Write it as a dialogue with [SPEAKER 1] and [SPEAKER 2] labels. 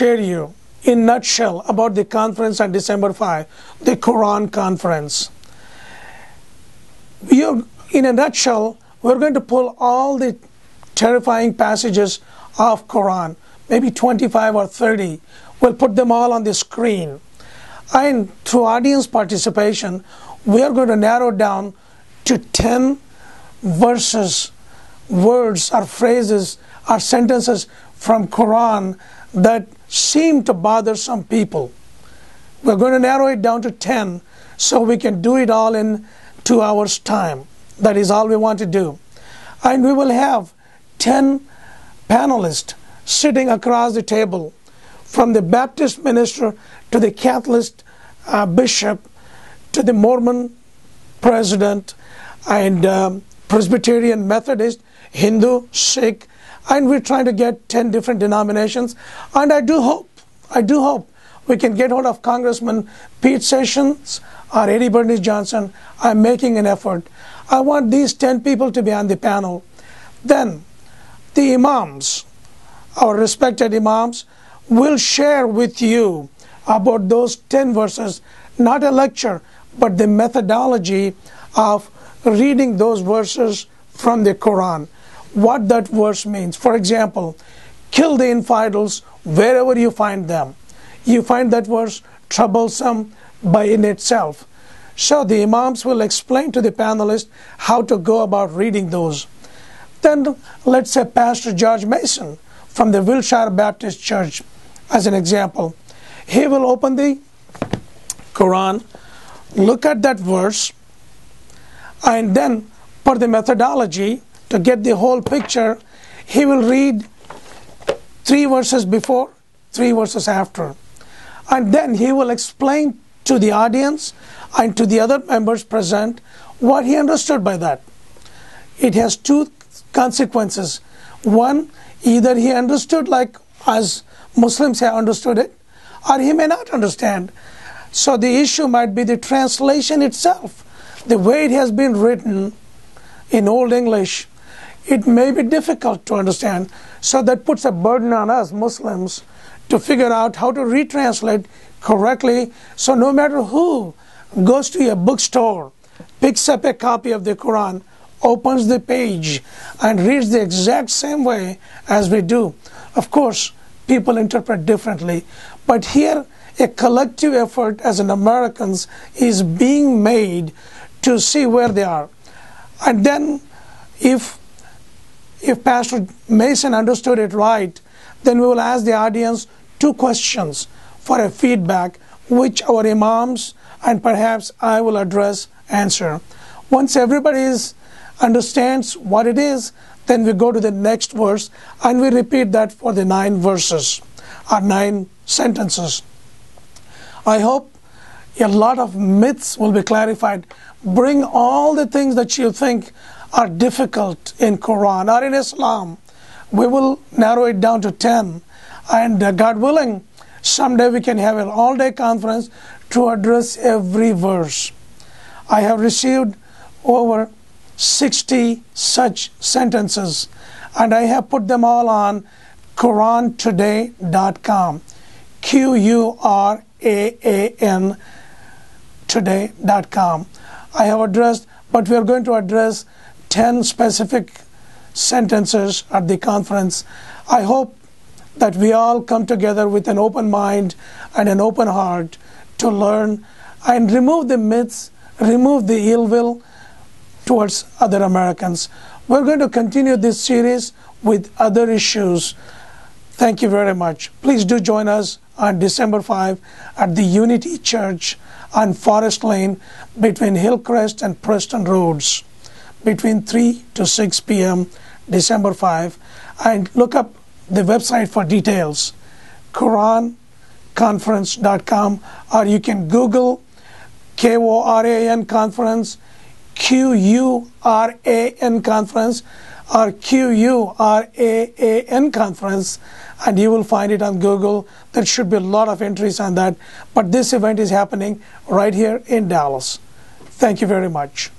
[SPEAKER 1] share you in a nutshell about the conference on December 5, the Quraan conference. In a nutshell, we're going to pull all the terrifying passages of Quraan, maybe 25 or 30. We'll put them all on the screen. And through audience participation, we are going to narrow down to 10 verses, words or phrases or sentences from Quraan that seem to bother some people. We're going to narrow it down to 10 so we can do it all in 2 hours time. That is all we want to do. And we will have 10 panelists sitting across the table, from the Baptist minister to the Catholic bishop to the Mormon president and Presbyterian, Methodist, Hindu, Sikh, and we're trying to get 10 different denominations. And I do hope we can get hold of Congressman Pete Sessions or Eddie Bernice Johnson. I'm making an effort. I want these 10 people to be on the panel. Then the imams, our respected imams, will share with you about those 10 verses, not a lecture, but the methodology of reading those verses from the Quran, what that verse means. For example, kill the infidels wherever you find them. You find that verse troublesome by in itself. So the imams will explain to the panelists how to go about reading those. Then let's say Pastor George Mason from the Wilshire Baptist Church, as an example. He will open the Quran, look at that verse, and then for the methodology, to get the whole picture, he will read 3 verses before, 3 verses after. And then he will explain to the audience and to the other members present what he understood by that. It has 2 consequences. One, either he understood like as Muslims have understood it, or he may not understand. So the issue might be the translation itself. The way it has been written in Old English, it may be difficult to understand. So that puts a burden on us Muslims to figure out how to retranslate correctly. So no matter who goes to a bookstore, picks up a copy of the Quran, opens the page and reads the exact same way as we do. Of course, people interpret differently. But here, a collective effort as an Americans is being made to see where they are. And then if Pastor Mason understood it right, then we will ask the audience 2 questions for a feedback, which our imams and perhaps I will answer. Once everybody understands what it is, then we go to the next verse and we repeat that for the 9 verses or 9 sentences. I hope a lot of myths will be clarified. Bring all the things that you think are difficult in Quran or in Islam. We will narrow it down to 10. And God willing, someday we can have an all-day conference to address every verse. I have received over 60 such sentences, and I have put them all on QuranToday.com. QURAAN today.com. I have addressed, but we are going to address 10 specific sentences at the conference. I hope that we all come together with an open mind and an open heart to learn and remove the myths, remove the ill will towards other Americans. We're going to continue this series with other issues. Thank you very much. Please do join us on December 5 at the Unity Church on Forest Lane between Hillcrest and Preston Roads, between 3 to 6 p.m. December 5. And look up the website for details, QuranConference.com, or you can Google KORAN Conference, QURAN Conference, or QURAAN Conference, and you will find it on Google. There should be a lot of entries on that. But this event is happening right here in Dallas. Thank you very much.